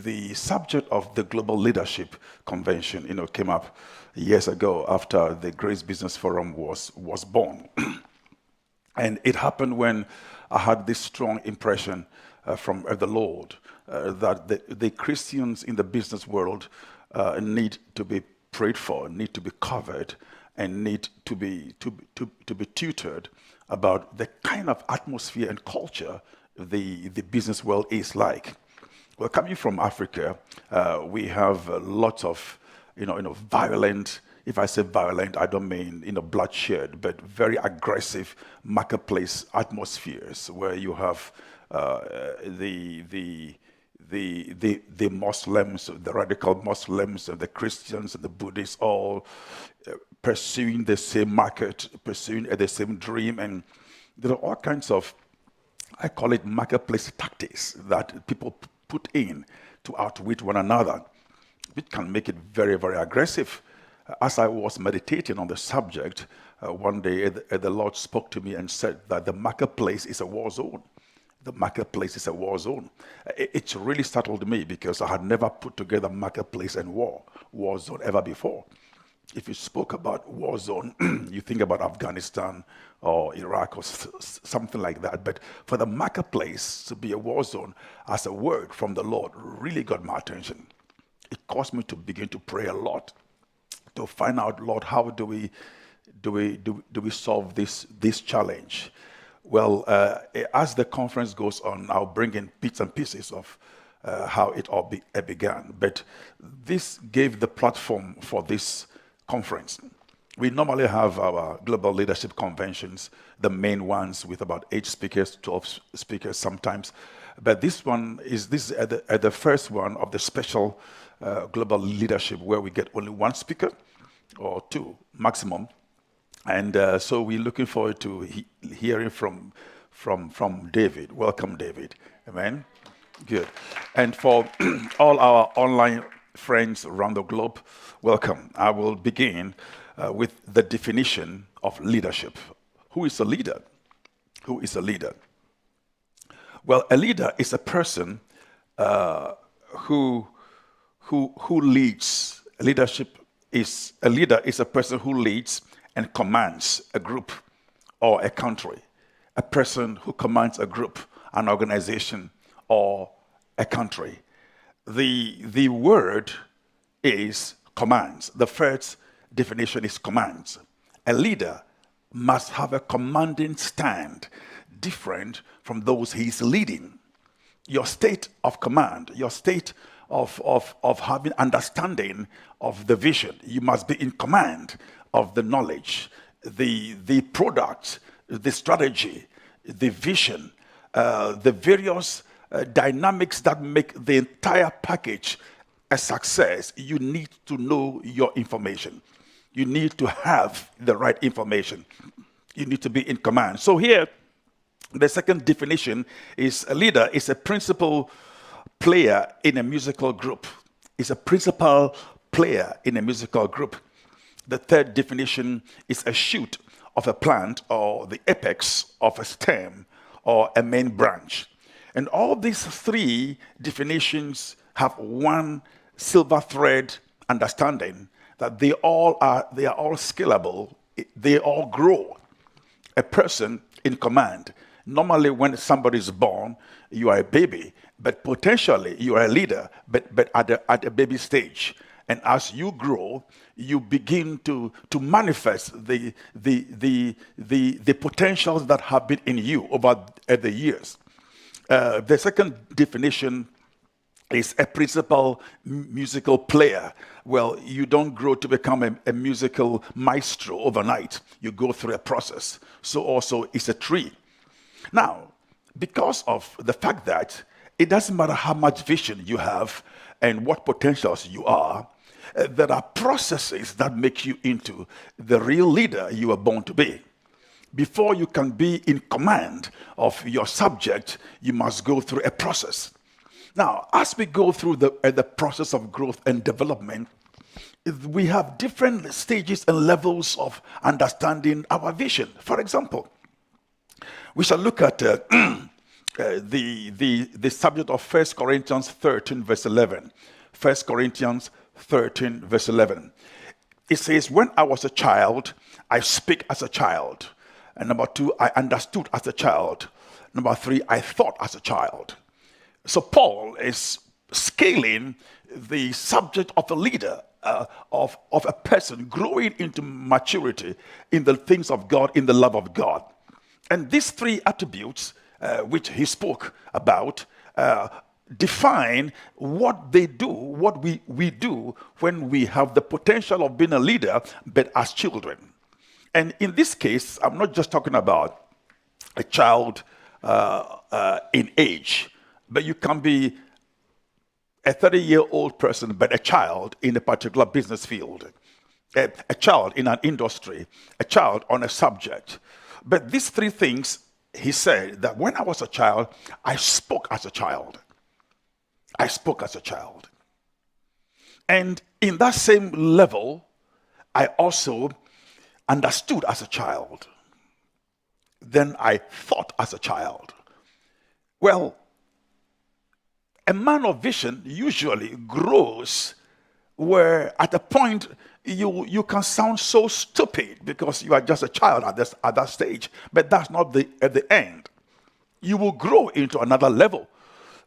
the subject of the Global Leadership Convention, came up years ago after the Grace Business Forum was born. And it happened when I had this strong impression from the Lord that the Christians in the business world need to be prayed for, need to be covered, and need to be tutored about the kind of atmosphere and culture the business world is like. Well, coming from Africa, we have lots of violent. If I say violent, I don't mean bloodshed, but very aggressive marketplace atmospheres where you have the Muslims, the radical Muslims, and the Christians and the Buddhists all pursuing the same market, pursuing the same dream, and there are all kinds of, I call it marketplace tactics that people put in to outwit one another, which can make it very, very aggressive. As I was meditating on the subject, one day the Lord spoke to me and said that the marketplace is a war zone. The marketplace is a war zone. It really startled me because I had never put together marketplace and war zone ever before. If you spoke about war zone, you think about Afghanistan or Iraq or something like that. But for the marketplace to be a war zone as a word from the Lord really got my attention. It caused me to begin to pray a lot, to find out, Lord, how do we solve this challenge? Well, as the conference goes on, I'll bring in bits and pieces of how it all began. But this gave the platform for this conference. We normally have our global leadership conventions, the main ones with about 8 speakers, 12 speakers sometimes. But this is at the first one of the special global leadership where we get only 1 speaker or 2 maximum. And so we're looking forward to hearing from David. Welcome, David. Amen. Good. And for all our online friends around the globe, welcome. I will begin with the definition of leadership. Who is a leader? Who is a leader? Well, a leader is a person who leads. A leader is a person who leads and commands a group or a country. A person who commands a group, an organization, or a country. The word is commands. The first definition is commands. A leader must have a commanding stand different from those he's leading. Your state of command, your state of having understanding of the vision, you must be in command of the knowledge, the product, the strategy, the vision, the various dynamics that make the entire package a success. You need to know your information. You need to have the right information. You need to be in command. So here, the second definition is a leader is a principal player in a musical group. Is a principal player in a musical group. The third definition is a shoot of a plant or the apex of a stem or a main branch. And all these 3 definitions have one silver thread understanding that they are all scalable, they all grow. A person in command. Normally when somebody is born, you are a baby, but potentially you are a leader, but at a baby stage. And as you grow, you begin to manifest the potentials that have been in you over the years. The second definition is a principal musical player. Well, you don't grow to become a musical maestro overnight. You go through a process. So also it's a tree. Now, because of the fact that it doesn't matter how much vision you have and what potentials you are, there are processes that make you into the real leader you are born to be. Before you can be in command of your subject, you must go through a process. Now, as we go through the process of growth and development, we have different stages and levels of understanding our vision. For example, we shall look at the subject of 1 Corinthians 13, verse 11. 1 Corinthians 13, verse 11. It says, when I was a child, I speak as a child. And number 2, I understood as a child. Number 3, I thought as a child. So Paul is scaling the subject of a leader, of a person growing into maturity in the things of God, in the love of God. And these 3 attributes, which he spoke about, define what they do, what we do when we have the potential of being a leader, but as children. And in this case, I'm not just talking about a child in age, but you can be a 30-year-old person, but a child in a particular business field, a child in an industry, a child on a subject. But these 3 things, he said that when I was a child, I spoke as a child. I spoke as a child. And in that same level, I also understood as a child. Then I thought as a child. Well, a man of vision usually grows where at a point you can sound so stupid because you are just a child at that stage. But that's not at the end. You will grow into another level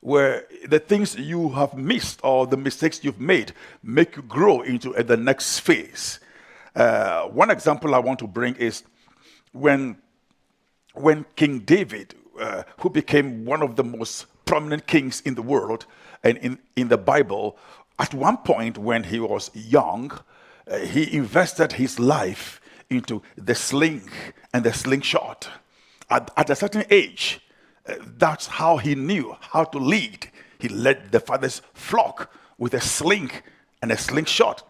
where the things you have missed or the mistakes you've made make you grow into the next phase. One example I want to bring is when King David, who became one of the most prominent kings in the world and in the Bible, at one point when he was young, he invested his life into the sling and the slingshot. At a certain age, that's how he knew how to lead. He led the father's flock with a sling and a slingshot.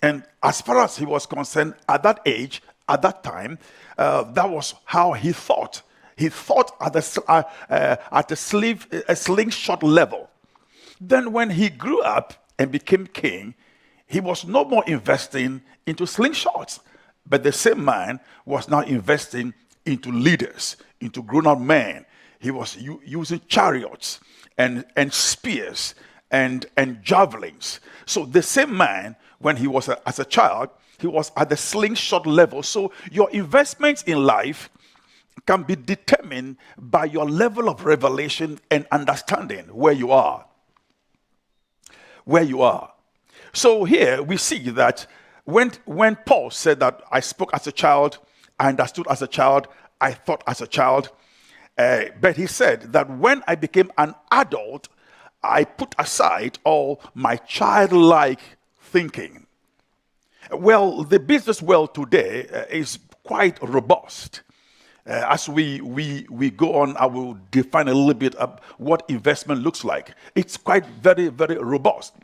And as far as he was concerned, at that age, at that time, that was how he thought. He thought at a slingshot level. Then when he grew up and became king, he was no more investing into slingshots. But the same man was now investing into leaders, into grown-up men. He was using chariots and spears and javelins. So the same man, when he was as a child, he was at the slingshot level. So your investments in life can be determined by your level of revelation and understanding where you are. Where you are. So here we see that when Paul said that I spoke as a child, I understood as a child, I thought as a child, but he said that when I became an adult, I put aside all my childlike thinking. Well, the business world today is quite robust. As we go on, I will define a little bit of what investment looks like. It's quite very, very robust,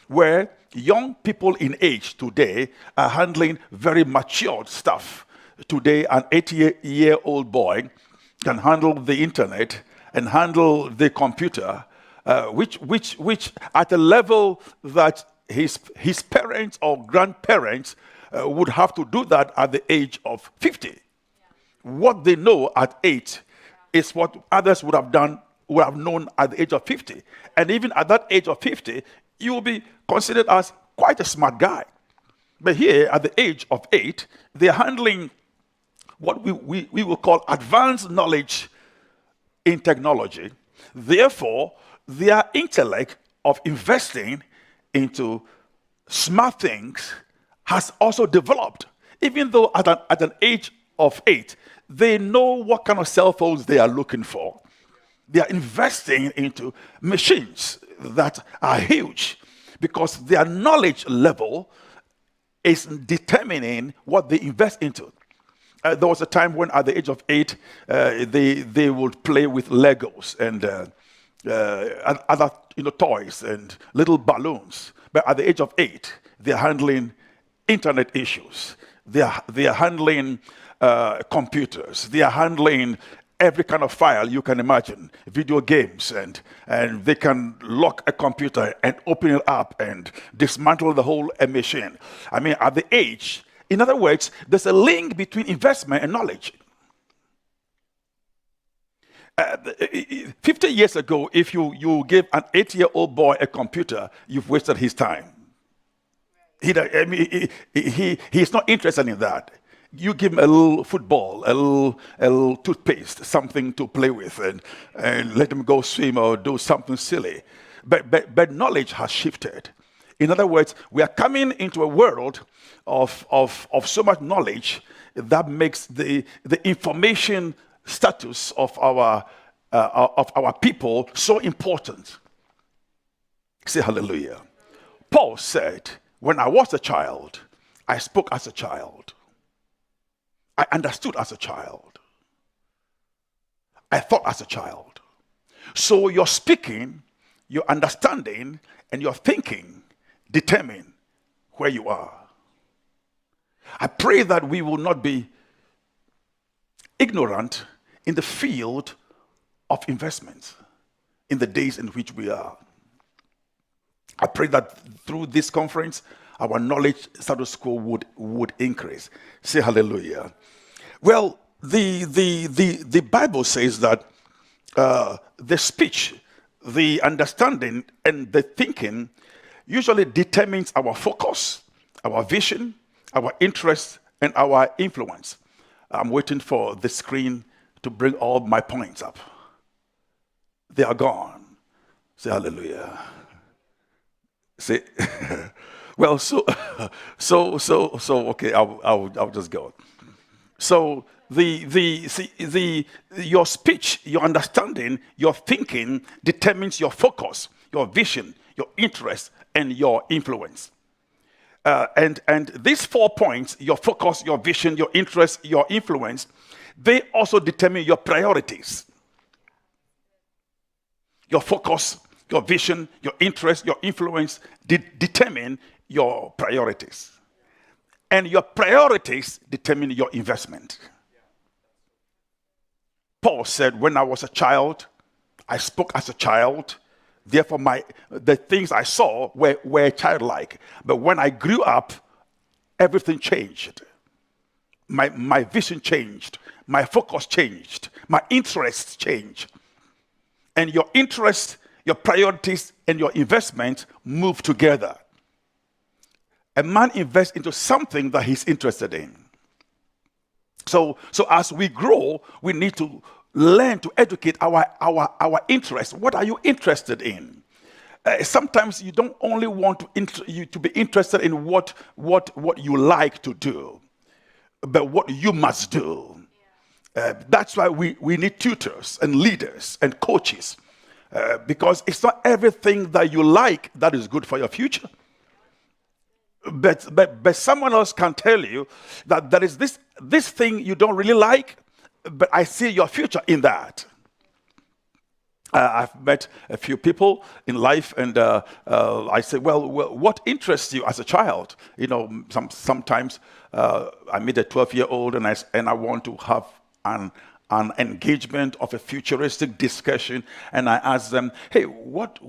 where young people in age today are handling very matured stuff. Today, an 80-year-old boy can handle the internet and handle the computer, which at a level that his parents or grandparents would have to do that at the age of 50. What they know at 8 is what others would have known at the age of 50. And even at that age of 50, you will be considered as quite a smart guy. But here, at the age of 8, they're handling what we will call advanced knowledge in technology. Therefore, their intellect of investing into smart things has also developed. Even though at an age of 8, they know what kind of cell phones they are looking for. They are investing into machines that are huge because their knowledge level is determining what they invest into. There was a time when at the age of 8, they would play with Legos and other toys and little balloons. But at the age of 8, they're handling internet issues. They are handling computers. They are handling every kind of file you can imagine, video games, and they can lock a computer and open it up and dismantle the whole machine. I mean, at the age, in other words, there's a link between investment and knowledge. 50 years ago, if you give an 8-year-old boy a computer, you've wasted his time. He's not interested in that. You give him a little football, a little toothpaste, something to play with, and let him go swim or do something silly. But knowledge has shifted. In other words, we are coming into a world of so much knowledge that makes the information status of our people so important. Say hallelujah. Paul said, when I was a child, I spoke as a child. I understood as a child. I thought as a child. So your speaking, your understanding, and your thinking determine where you are. I pray that we will not be ignorant in the field of investments in the days in which we are. I pray that through this conference, our knowledge status quo would increase. Say hallelujah. Well, the Bible says that the speech, the understanding, and the thinking usually determines our focus, our vision, our interest, and our influence. I'm waiting for the screen to bring all my points up. They are gone. Say hallelujah. Say, well, so okay, I'll just go. So your speech, your understanding, your thinking determines your focus, your vision, your interest, and your influence. And these 4 points, your focus, your vision, your interest, your influence, they also determine your priorities. Your focus, your vision, your interest, your influence determine your priorities. And your priorities determine your investment. Paul said, when I was a child, I spoke as a child. Therefore, the things I saw were childlike. But when I grew up, everything changed. My vision changed. My focus changed. My interests changed. And your interest, your priorities, and your investment move together. A man invests into something that he's interested in. So as we grow, we need to learn to educate our interests. What are you interested in? Sometimes you don't only want to be interested in what you like to do, but what you must do. That's why we need tutors and leaders and coaches, because it's not everything that you like that is good for your future. But someone else can tell you that there is this thing you don't really like, but I see your future in that. I've met a few people in life, and I say, well, what interests you as a child? You know, sometimes I meet a 12-year-old, and I want to have an engagement of a futuristic discussion, and I ask them, hey, what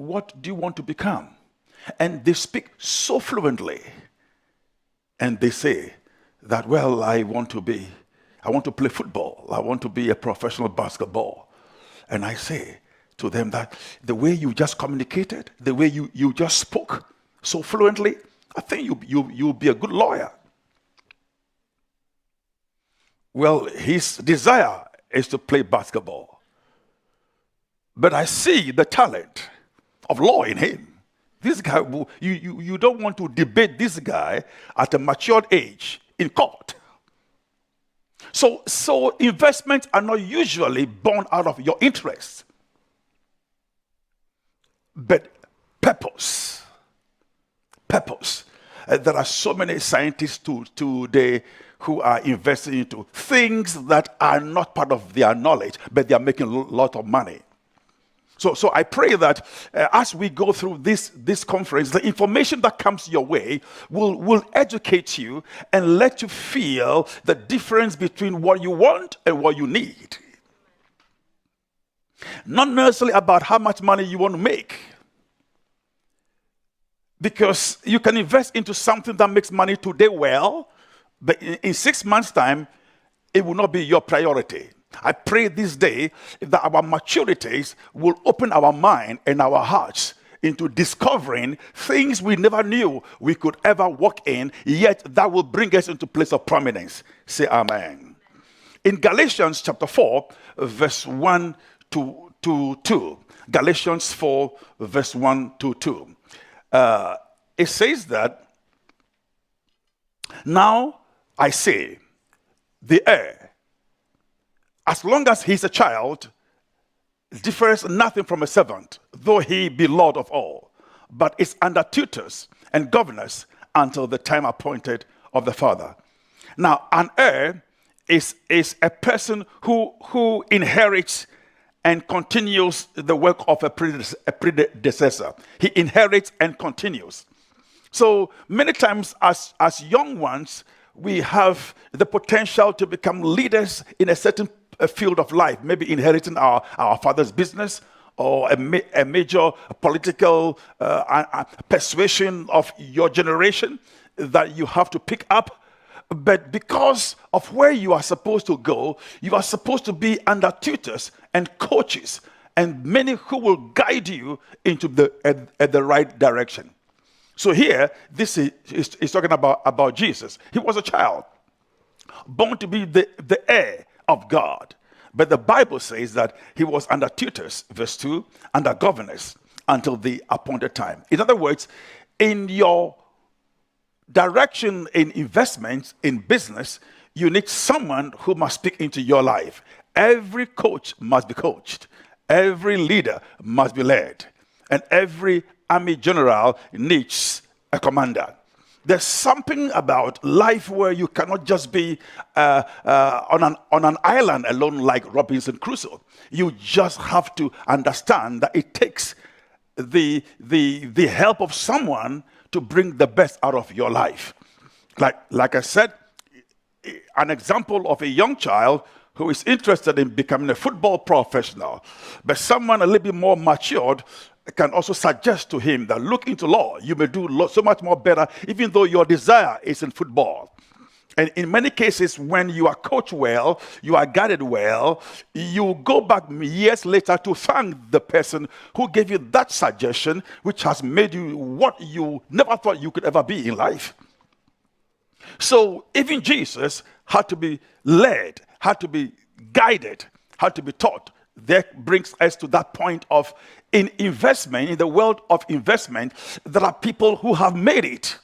do you want to become? And they speak so fluently, and they say that, well, I want to play football. I want to be a professional basketball. And I say to them that the way you just communicated, the way you just spoke so fluently, I think you'll be a good lawyer. Well, his desire is to play basketball. But I see the talent of law in him. This guy, you don't want to debate this guy at a matured age in court. So investments are not usually born out of your interests, but purpose. Purpose. There are so many scientists today who are investing into things that are not part of their knowledge, but they are making a lot of money. So I pray that as we go through this conference, the information that comes your way will educate you and let you feel the difference between what you want and what you need. Not necessarily about how much money you want to make. Because you can invest into something that makes money today well, but in 6 months' time, it will not be your priority. I pray this day that our maturities will open our mind and our hearts into discovering things we never knew we could ever walk in, yet that will bring us into place of prominence. Say amen. In Galatians chapter 4, verse 1 to 2, Galatians 4, verse 1 to 2, it says that, now I say, the heir, as long as he's a child, differs nothing from a servant, though he be Lord of all, but is under tutors and governors until the time appointed of the Father. Now, an heir is a person who inherits and continues the work of a predecessor. He inherits and continues. So many times as young ones, we have the potential to become leaders in a certain field of life, maybe inheriting our father's business or a major political persuasion of your generation that you have to pick up. But because of where you are supposed to go, you are supposed to be under tutors and coaches and many who will guide you into the right direction. So here, this is talking about Jesus. He was a child, born to be the heir of God. But the Bible says that he was under tutors, verse 2, under governors until the appointed time. In other words, in your direction in investments, in business, you need someone who must speak into your life. Every coach must be coached. Every leader must be led. And every army general needs a commander. There's something about life where you cannot just be on an island alone like Robinson Crusoe. You just have to understand that it takes the help of someone to bring the best out of your life. Like I said, an example of a young child who is interested in becoming a football professional, but someone a little bit more matured can also suggest to him that look into law. You may do so much more better, even though your desire is in football. And in many cases, when you are coached well, you are guided well, you go back years later to thank the person who gave you that suggestion, which has made you what you never thought you could ever be in life. So even Jesus had to be led, had to be guided, had to be taught. That brings us to that point of in investment, in the world of investment, there are people who have made it.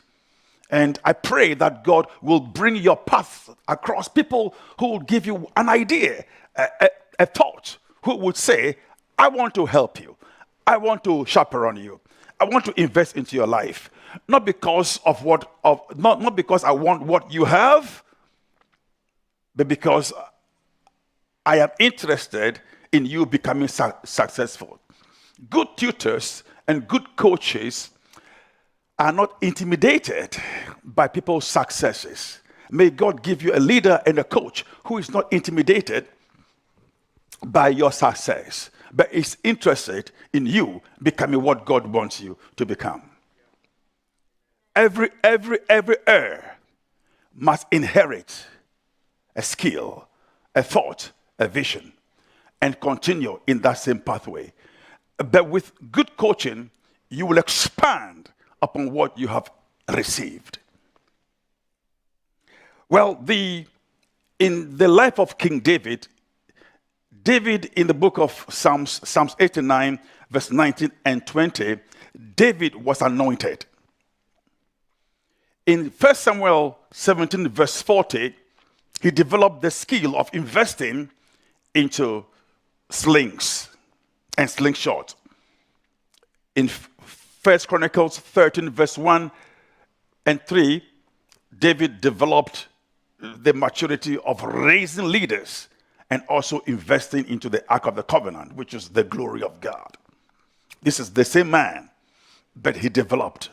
And I pray that God will bring your path across people who will give you an idea, a thought, who would say, I want to help you. I want to chaperone you. I want to invest into your life. Not because not because I want what you have, but because I am interested in you becoming successful. Good tutors and good coaches are not intimidated by people's successes. May God give you a leader and a coach who is not intimidated by your success, but is interested in you becoming what God wants you to become. Every heir must inherit a skill, a thought, a vision, and continue in that same pathway. But with good coaching, you will expand upon what you have received. Well, in the life of King David in the book of Psalms 89, verse 19 and 20, David was anointed. In 1 Samuel 17, verse 40, he developed the skill of investing into slings and slingshot. In 1 Chronicles 13, verse 1 and 3, David developed the maturity of raising leaders and also investing into the Ark of the Covenant, which is the glory of God. This is the same man, but he developed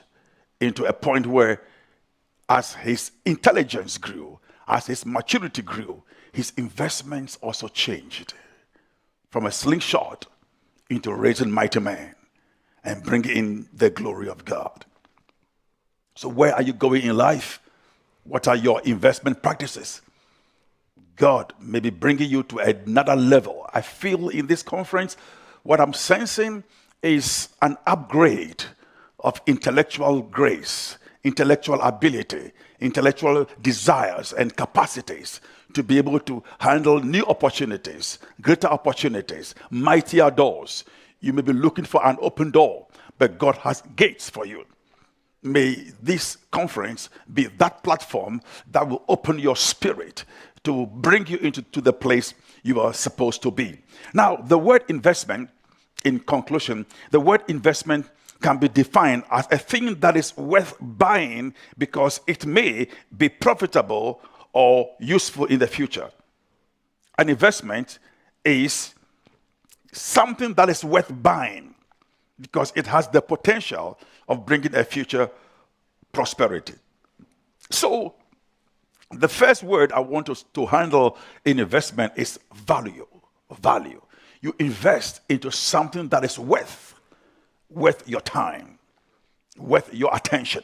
into a point where as his intelligence grew, as his maturity grew, his investments also changed from a slingshot into raising mighty men and bringing in the glory of God. So where are you going in life? What are your investment practices? God may be bringing you to another level. I feel in this conference, what I'm sensing is an upgrade of intellectual grace, intellectual ability, intellectual desires and capacities to be able to handle new opportunities, greater opportunities, mightier doors. You may be looking for an open door, but God has gates for you. May this conference be that platform that will open your spirit to bring you into the place you are supposed to be. Now, the word investment, in conclusion, the word investment can be defined as a thing that is worth buying because it may be profitable or useful in the future. An investment is something that is worth buying because it has the potential of bringing a future prosperity. So, the first word I want us to handle in investment is value. Value. You invest into something that is worth your time, worth your attention.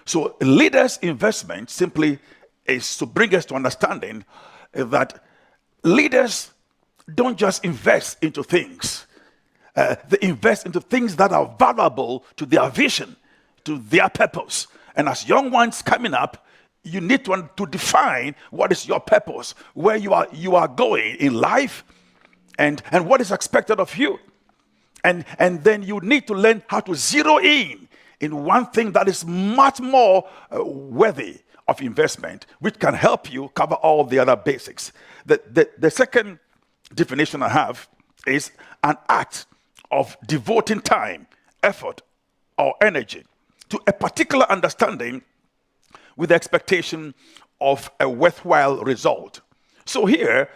So, leaders' investment simply is to bring us to understanding that leaders don't just invest into things. They invest into things that are valuable to their vision, to their purpose. And as young ones coming up, you need to define what is your purpose, where you are going in life, and what is expected of you. And then you need to learn how to zero in one thing that is much more worthy of investment, which can help you cover all the other basics. The second definition I have is an act of devoting time, effort, or energy to a particular understanding with the expectation of a worthwhile result. So here,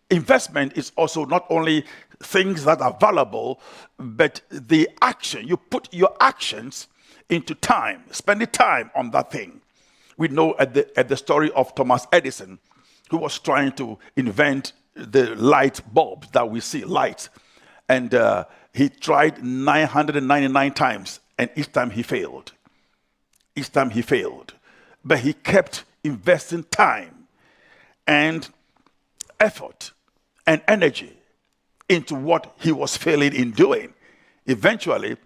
investment is also not only things that are valuable, but the action. You put your actions into time, spending time on that thing. We know at the story of Thomas Edison, who was trying to invent the light bulb that we see, light. And he tried 999 times, and each time he failed. Each time he failed. But he kept investing time and effort and energy into what he was failing in doing. Eventually,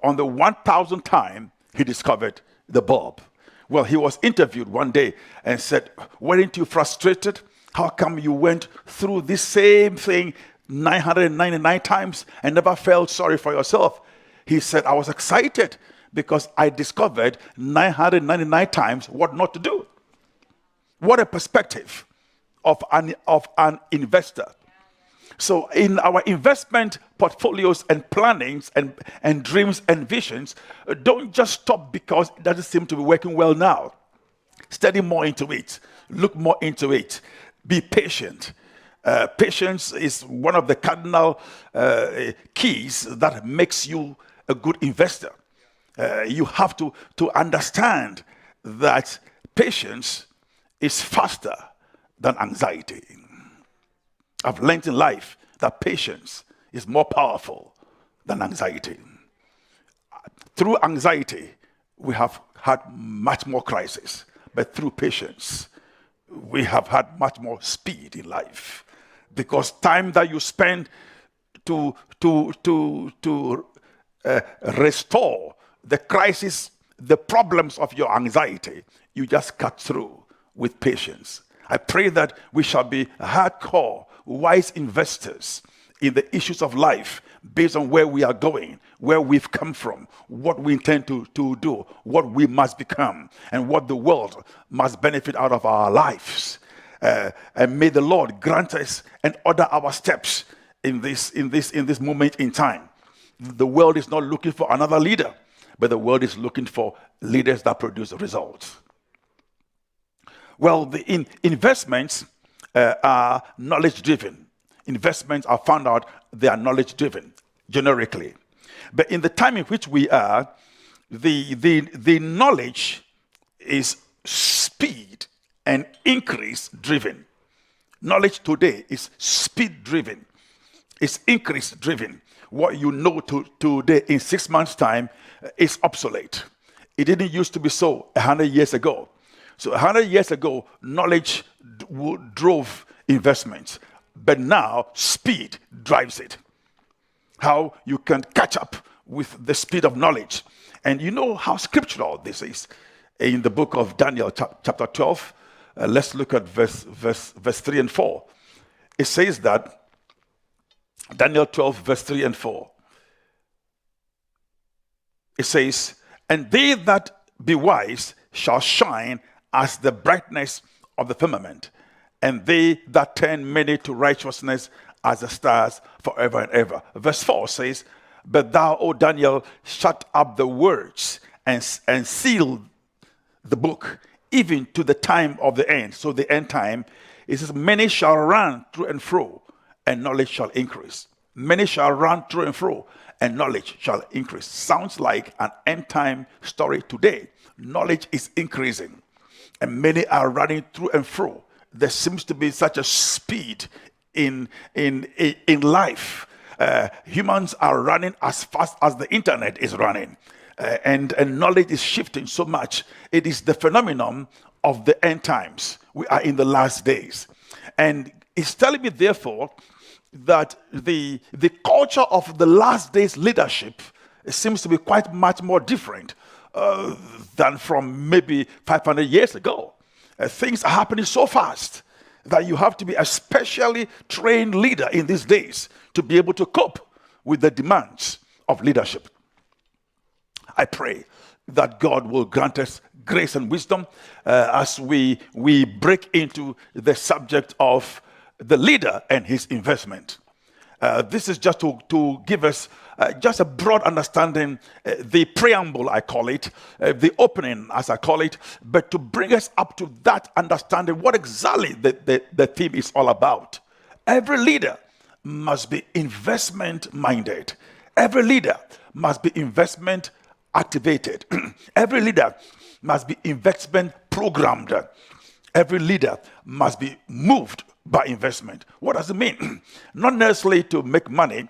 on the 1,000th time, he discovered the bulb. Well, he was interviewed one day and said, weren't you frustrated? How come you went through this same thing 999 times and never felt sorry for yourself? He said, I was excited because I discovered 999 times what not to do. What a perspective of an investor. So in our investment portfolios and plannings and dreams and visions, don't just stop because it doesn't seem to be working well now. Study more into it. Look more into it. Be patient. Patience is one of the cardinal keys that makes you a good investor. You have to understand that patience is faster than anxiety. I've learned in life that patience is more powerful than anxiety. Through anxiety, we have had much more crisis, but through patience, we have had much more speed in life. Because time that you spend to restore the crisis, the problems of your anxiety, you just cut through with patience. I pray that we shall be hardcore, wise investors in the issues of life based on where we are going, where we've come from, what we intend to do, what we must become, and what the world must benefit out of our lives. And may the Lord grant us and order our steps in this moment in time. The world is not looking for another leader, but the world is looking for leaders that produce results. Well, the investments are knowledge-driven. Investments are found out they are knowledge-driven, generically. But in the time in which we are, the knowledge is speed and increase-driven. Knowledge today is speed-driven. It's increase-driven. What you know today in 6 months' time is obsolete. It didn't used to be so 100 years ago. So 100 years ago, knowledge drove investments, but now speed drives it. How you can catch up with the speed of knowledge. And you know how scriptural this is. In the book of Daniel, chapter 12, let's look at verse 3 and 4. It says that, Daniel 12, verse 3 and 4. It says, and they that be wise shall shine as the brightness of the firmament, and they that turn many to righteousness as the stars forever and ever. Verse 4 says, but thou, O Daniel, shut up the words and seal the book, even to the time of the end. So the end time, it says, many shall run through and fro, and knowledge shall increase. Many shall run through and fro, and knowledge shall increase. Sounds like an end time story today. Knowledge is increasing, and many are running through and fro. There seems to be such a speed in life. Humans are running as fast as the internet is running, and knowledge is shifting so much. It is the phenomenon of the end times. We are in the last days, and it's telling me, therefore, that the culture of the last days leadership seems to be quite much more different than from maybe 500 years ago. Things are happening so fast that you have to be a specially trained leader in these days to be able to cope with the demands of leadership. I pray that God will grant us grace and wisdom as we break into the subject of the leader and his investment. This is just to give us just a broad understanding, the preamble, I call it, the opening, as I call it, but to bring us up to that understanding, what exactly the theme is all about. Every leader must be investment-minded. Every leader must be investment-activated. Every leader must be investment-programmed. Every leader must be moved by investment. What does it mean? Not necessarily to make money,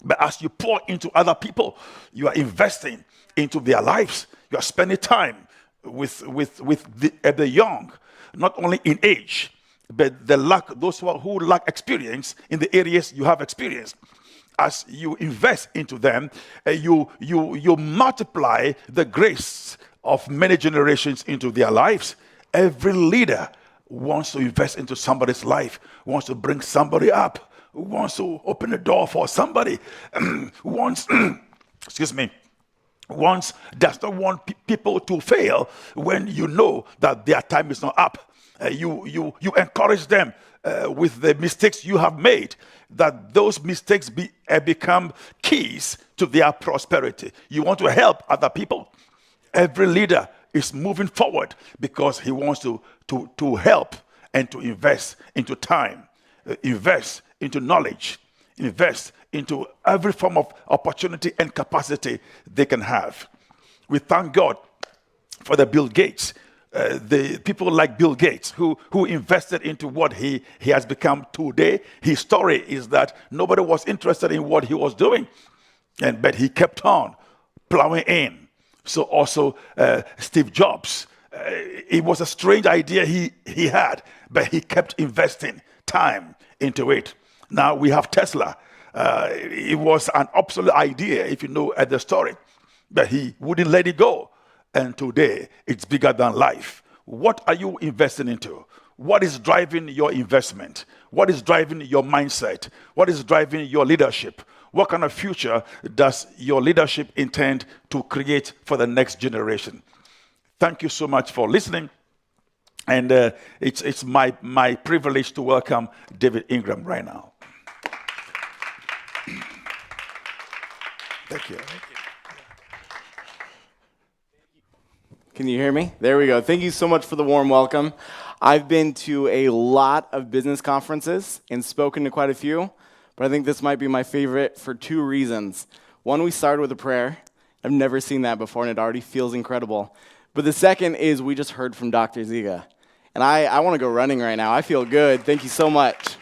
but as you pour into other people, you are investing into their lives. You are spending time with the young, not only in age, but those who lack experience in the areas you have experience. As you invest into them, you multiply the grace of many generations into their lives. Every leader wants to invest into somebody's life, wants to bring somebody up, wants to open a door for somebody, wants does not want people to fail when you know that their time is not up. You encourage them with the mistakes you have made, that those mistakes become keys to their prosperity. You want to help other people. Every leader is moving forward because he wants to help and to invest into time, invest into knowledge, invest into every form of opportunity and capacity they can have. We thank God for the Bill Gates, the people like Bill Gates who invested into what he has become today. His story is that nobody was interested in what he was doing, but he kept on plowing in. So also Steve Jobs, it was a strange idea he had, but he kept investing time into it. Now we have Tesla. It was an obsolete idea, if you know the story, but he wouldn't let it go. And today it's bigger than life. What are you investing into? What is driving your investment? What is driving your mindset? What is driving your leadership? What kind of future does your leadership intend to create for the next generation? Thank you so much for listening. And it's my privilege to welcome David Ingram right now. Thank you. Can you hear me? There we go. Thank you so much for the warm welcome. I've been to a lot of business conferences and spoken to quite a few, but I think this might be my favorite for two reasons. One, we started with a prayer. I've never seen that before, and it already feels incredible. But the second is we just heard from Dr. Ziga. And I want to go running right now. I feel good. Thank you so much.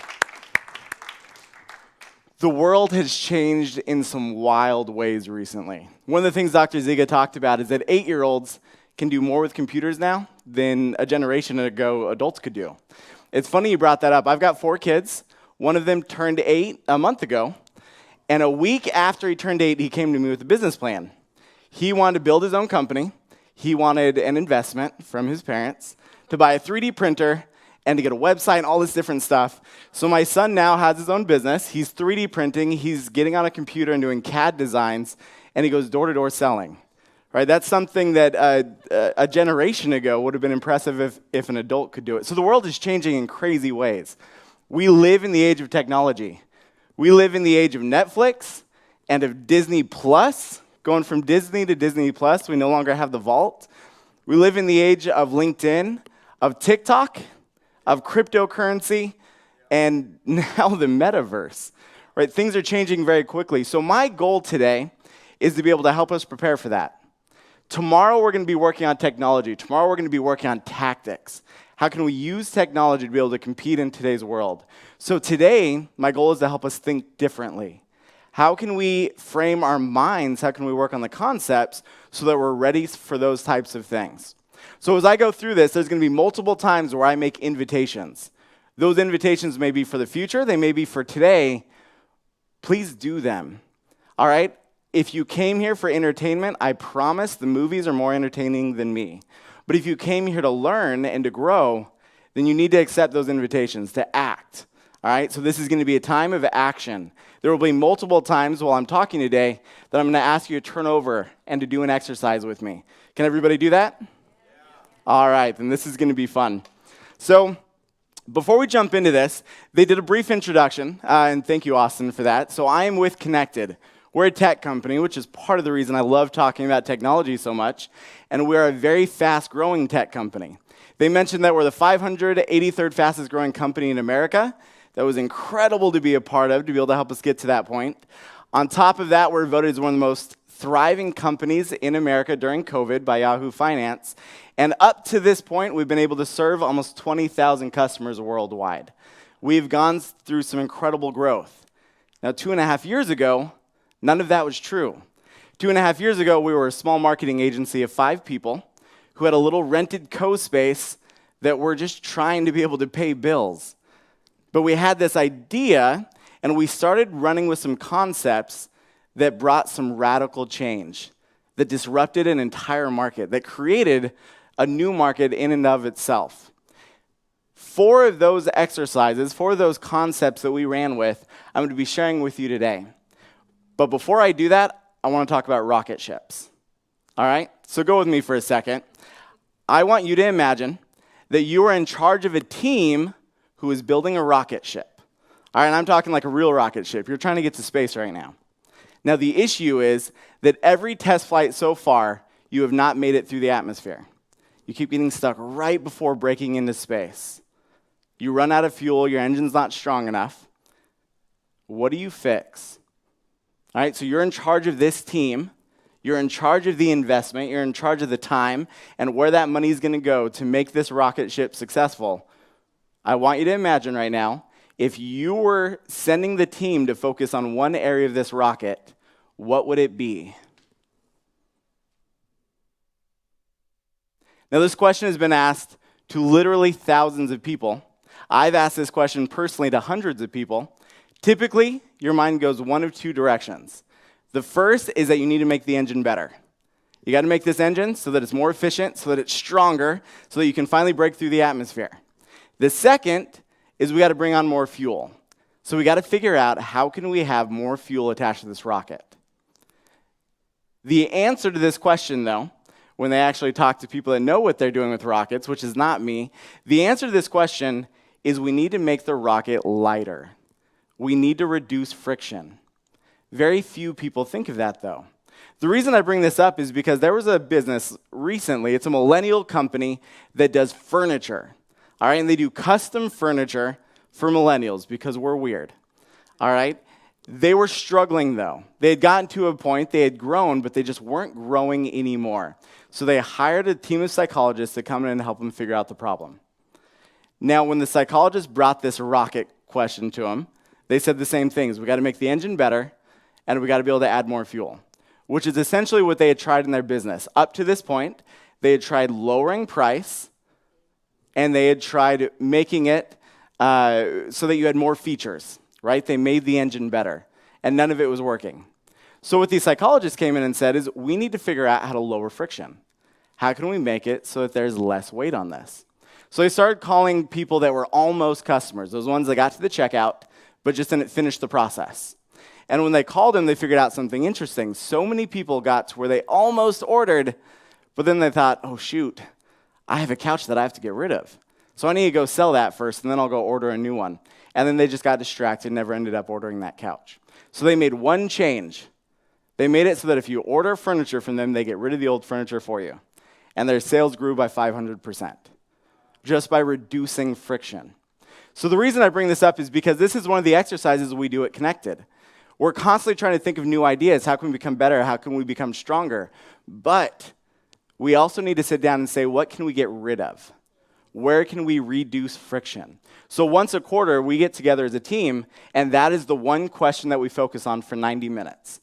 The world has changed in some wild ways recently. One of the things Dr. Ziga talked about is that 8-year-olds can do more with computers now than a generation ago adults could do. It's funny you brought that up. I've got 4 kids. One of them turned 8 a month ago. And a week after he turned 8, he came to me with a business plan. He wanted to build his own company. He wanted an investment from his parents to buy a 3D printer and to get a website and all this different stuff. So my son now has his own business. He's 3D printing. He's getting on a computer and doing CAD designs, and he goes door-to-door selling. Right? That's something that a generation ago would have been impressive if an adult could do it. So the world is changing in crazy ways. We live in the age of technology. We live in the age of Netflix and of Disney Plus. Going from Disney to Disney Plus, we no longer have the vault. We live in the age of LinkedIn, of TikTok, of cryptocurrency, and now the metaverse. Right? Things are changing very quickly. So my goal today is to be able to help us prepare for that. Tomorrow we're going to be working on technology. Tomorrow we're going to be working on tactics. How can we use technology to be able to compete in today's world? So today, my goal is to help us think differently. How can we frame our minds? How can we work on the concepts so that we're ready for those types of things? So as I go through this, there's going to be multiple times where I make invitations. Those invitations may be for the future. They may be for today. Please do them. All right? If you came here for entertainment, I promise the movies are more entertaining than me. But if you came here to learn and to grow, then you need to accept those invitations, to act. All right? So this is going to be a time of action. There will be multiple times while I'm talking today that I'm going to ask you to turn over and to do an exercise with me. Can everybody do that? Yeah. All right, then this is going to be fun. So before we jump into this, they did a brief introduction, and thank you, Austin, for that. So I am with Connected. We're a tech company, which is part of the reason I love talking about technology so much, and we're a very fast-growing tech company. They mentioned that we're the 583rd fastest-growing company in America. That was incredible to be a part of, to be able to help us get to that point. On top of that, we're voted as one of the most thriving companies in America during COVID by Yahoo Finance, and up to this point, we've been able to serve almost 20,000 customers worldwide. We've gone through some incredible growth. Now, 2.5 years ago, none of that was true. 2.5 years ago, we were a small marketing agency of 5 people who had a little rented co-space that were just trying to be able to pay bills. But we had this idea, and we started running with some concepts that brought some radical change, that disrupted an entire market, that created a new market in and of itself. 4 of those exercises, 4 of those concepts that we ran with, I'm going to be sharing with you today. But before I do that, I want to talk about rocket ships. All right? So go with me for a second. I want you to imagine that you are in charge of a team who is building a rocket ship. All right, and I'm talking like a real rocket ship. You're trying to get to space right now. Now, the issue is that every test flight so far, you have not made it through the atmosphere. You keep getting stuck right before breaking into space. You run out of fuel, your engine's not strong enough. What do you fix? All right, so you're in charge of this team. You're in charge of the investment. You're in charge of the time and where that money is going to go to make this rocket ship successful. I want you to imagine right now, if you were sending the team to focus on one area of this rocket, what would it be? Now, this question has been asked to literally thousands of people. I've asked this question personally to hundreds of people. Typically, your mind goes one of 2 directions. The first is that you need to make the engine better. You got to make this engine so that it's more efficient, so that it's stronger, so that you can finally break through the atmosphere. The second is we got to bring on more fuel. So we got to figure out how can we have more fuel attached to this rocket. The answer to this question, though, when they actually talk to people that know what they're doing with rockets, which is not me, the answer to this question is we need to make the rocket lighter. We need to reduce friction. Very few people think of that, though. The reason I bring this up is because there was a business recently, it's a millennial company that does furniture. All right, and they do custom furniture for millennials because we're weird. All right? They were struggling, though. They had gotten to a point, they had grown, but they just weren't growing anymore. So they hired a team of psychologists to come in and help them figure out the problem. Now, when the psychologists brought this rocket question to them, they said the same things. We got to make the engine better, and we got to be able to add more fuel, which is essentially what they had tried in their business. Up to this point, they had tried lowering price, and they had tried making it so that you had more features, right? They made the engine better, and none of it was working. So what these psychologists came in and said is, we need to figure out how to lower friction. How can we make it so that there's less weight on this? So they started calling people that were almost customers, those ones that got to the checkout, but just didn't finish the process. And when they called them, they figured out something interesting. So many people got to where they almost ordered, but then they thought, oh shoot, I have a couch that I have to get rid of. So I need to go sell that first, and then I'll go order a new one. And then they just got distracted and never ended up ordering that couch. So they made one change. They made it so that if you order furniture from them, they get rid of the old furniture for you. And their sales grew by 500%, just by reducing friction. So the reason I bring this up is because this is one of the exercises we do at Connected. We're constantly trying to think of new ideas. How can we become better? How can we become stronger? But we also need to sit down and say, what can we get rid of? Where can we reduce friction? So once a quarter, we get together as a team, and that is the one question that we focus on for 90 minutes.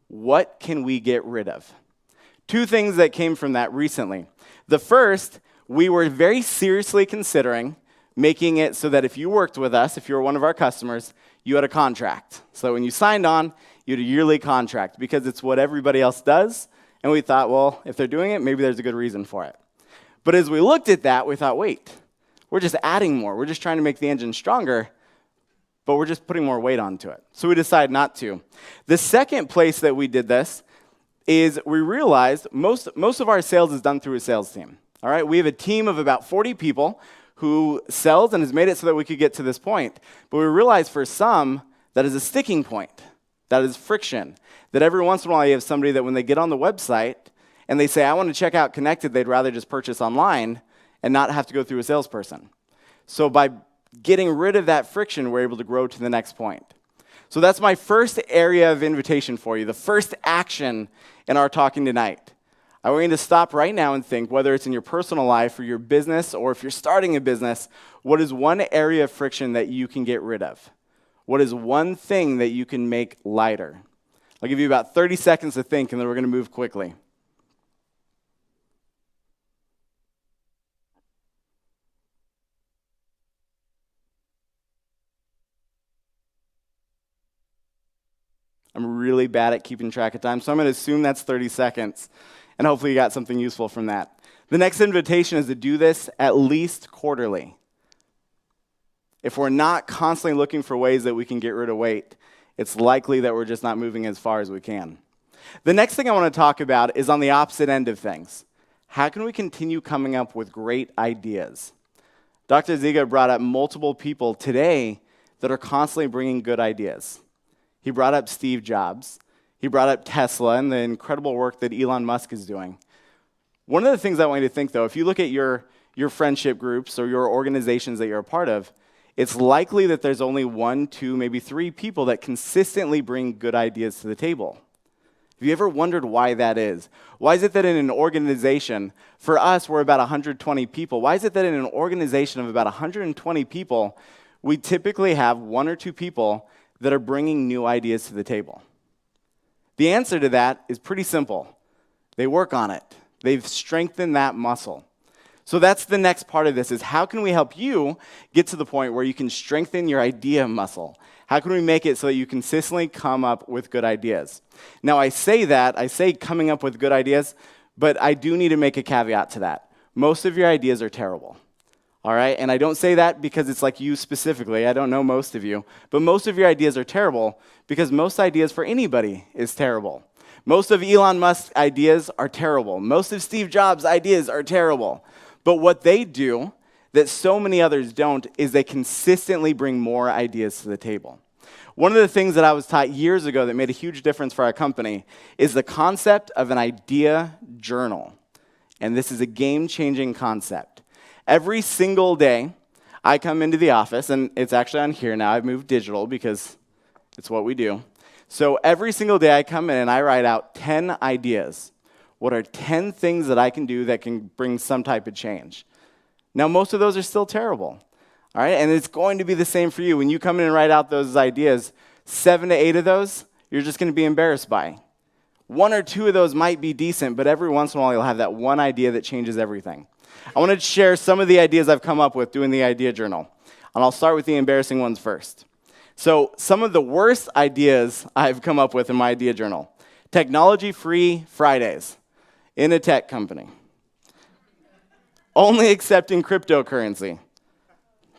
What can we get rid of? Two things that came from that recently. The first, we were very seriously considering making it so that if you worked with us, if you were one of our customers, you had a contract. So when you signed on, you had a yearly contract because it's what everybody else does. And we thought, well, if they're doing it, maybe there's a good reason for it. But as we looked at that, we thought, wait, we're just adding more. We're just trying to make the engine stronger, but we're just putting more weight onto it. So we decided not to. The second place that we did this is we realized most of our sales is done through a sales team. All right, we have a team of about 40 people who sells and has made it so that we could get to this point. But we realized for some, that is a sticking point. That is friction. That every once in a while you have somebody that when they get on the website and they say, I want to check out Connected, they'd rather just purchase online and not have to go through a salesperson. So by getting rid of that friction, we're able to grow to the next point. So that's my first area of invitation for you, the first action in our talking tonight. I want you to stop right now and think, whether it's in your personal life or your business, or if you're starting a business, what is one area of friction that you can get rid of? What is one thing that you can make lighter? I'll give you about 30 seconds to think, and then we're going to move quickly. I'm really bad at keeping track of time, so I'm going to assume that's 30 seconds, and hopefully you got something useful from that. The next invitation is to do this at least quarterly. If we're not constantly looking for ways that we can get rid of weight, it's likely that we're just not moving as far as we can. The next thing I want to talk about is on the opposite end of things. How can we continue coming up with great ideas? Dr. Ziga brought up multiple people today that are constantly bringing good ideas. He brought up Steve Jobs. He brought up Tesla and the incredible work that Elon Musk is doing. One of the things I want you to think, though, if you look at your friendship groups or your organizations that you're a part of, it's likely that there's only 1, 2, maybe 3 people that consistently bring good ideas to the table. Have you ever wondered why that is? Why is it that in an organization, for us, we're about 120 people. Why is it that in an organization of about 120 people, we typically have 1 or 2 people that are bringing new ideas to the table? The answer to that is pretty simple. They work on it. They've strengthened that muscle. So that's the next part of this, is how can we help you get to the point where you can strengthen your idea muscle? How can we make it so that you consistently come up with good ideas? Now, I say coming up with good ideas, but I do need to make a caveat to that. Most of your ideas are terrible. All right, and I don't say that because it's like you specifically. I don't know most of you. But most of your ideas are terrible because most ideas for anybody is terrible. Most of Elon Musk's ideas are terrible. Most of Steve Jobs' ideas are terrible. But what they do that so many others don't is they consistently bring more ideas to the table. One of the things that I was taught years ago that made a huge difference for our company is the concept of an idea journal. And this is a game-changing concept. Every single day, I come into the office, and it's actually on here now. I've moved digital because it's what we do. So every single day I come in and I write out 10 ideas. What are 10 things that I can do that can bring some type of change? Now, most of those are still terrible. All right, and it's going to be the same for you. When you come in and write out those ideas, 7 to 8 of those, you're just going to be embarrassed by. 1 or 2 of those might be decent, but every once in a while you'll have that one idea that changes everything. I want to share some of the ideas I've come up with doing the idea journal. And I'll start with the embarrassing ones first. So some of the worst ideas I've come up with in my idea journal. Technology-free Fridays in a tech company. Only accepting cryptocurrency.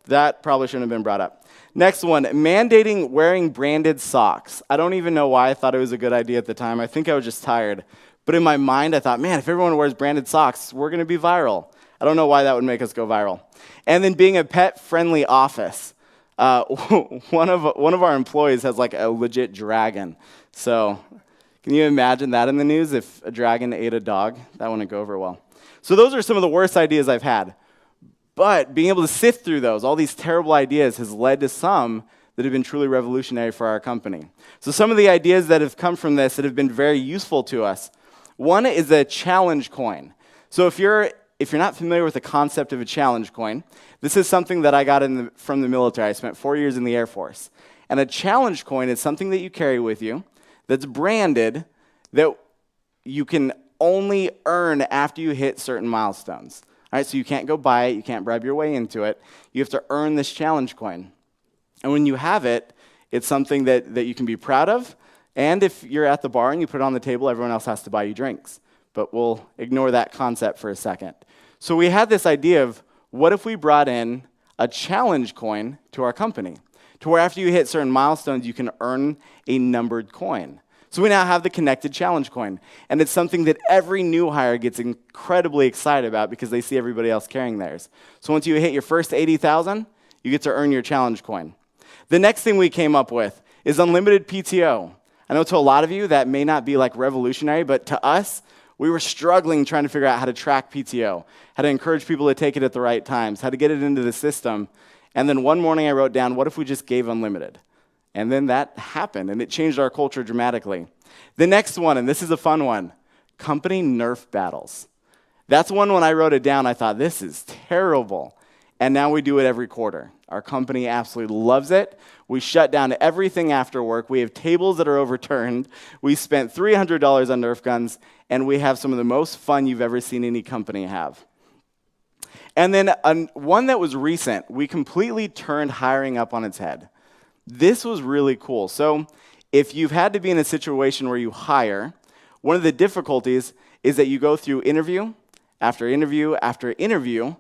That probably shouldn't have been brought up. Next one, mandating wearing branded socks. I don't even know why I thought it was a good idea at the time. I think I was just tired. But in my mind, I thought, man, if everyone wears branded socks, we're going to be viral. I don't know why that would make us go viral. And then being a pet-friendly office. One of our employees has like a legit dragon. So can you imagine that in the news if a dragon ate a dog? That wouldn't go over well. So those are some of the worst ideas I've had. But being able to sift through those, all these terrible ideas, has led to some that have been truly revolutionary for our company. So some of the ideas that have come from this that have been very useful to us. One is a challenge coin. So if you're not familiar with the concept of a challenge coin, this is something that I got from the military. I spent 4 years in the Air Force. And a challenge coin is something that you carry with you that's branded that you can only earn after you hit certain milestones. All right, so you can't go buy it, you can't bribe your way into it. You have to earn this challenge coin. And when you have it, it's something that you can be proud of. And if you're at the bar and you put it on the table, everyone else has to buy you drinks. But we'll ignore that concept for a second. So we had this idea of, what if we brought in a challenge coin to our company, to where after you hit certain milestones, you can earn a numbered coin. So we now have the connected challenge coin. And it's something that every new hire gets incredibly excited about because they see everybody else carrying theirs. So once you hit your first 80,000, you get to earn your challenge coin. The next thing we came up with is unlimited PTO. I know to a lot of you that may not be like revolutionary, but to us, we were struggling trying to figure out how to track PTO, how to encourage people to take it at the right times, how to get it into the system. And then one morning I wrote down, what if we just gave unlimited? And then that happened, and it changed our culture dramatically. The next one, and this is a fun one, company Nerf battles. That's one when I wrote it down, I thought, this is terrible. And now we do it every quarter. Our company absolutely loves it. We shut down everything after work. We have tables that are overturned. We spent $300 on Nerf guns, and we have some of the most fun you've ever seen any company have. And then one that was recent, we completely turned hiring up on its head. This was really cool. So if you've had to be in a situation where you hire, one of the difficulties is that you go through interview after interview after interview,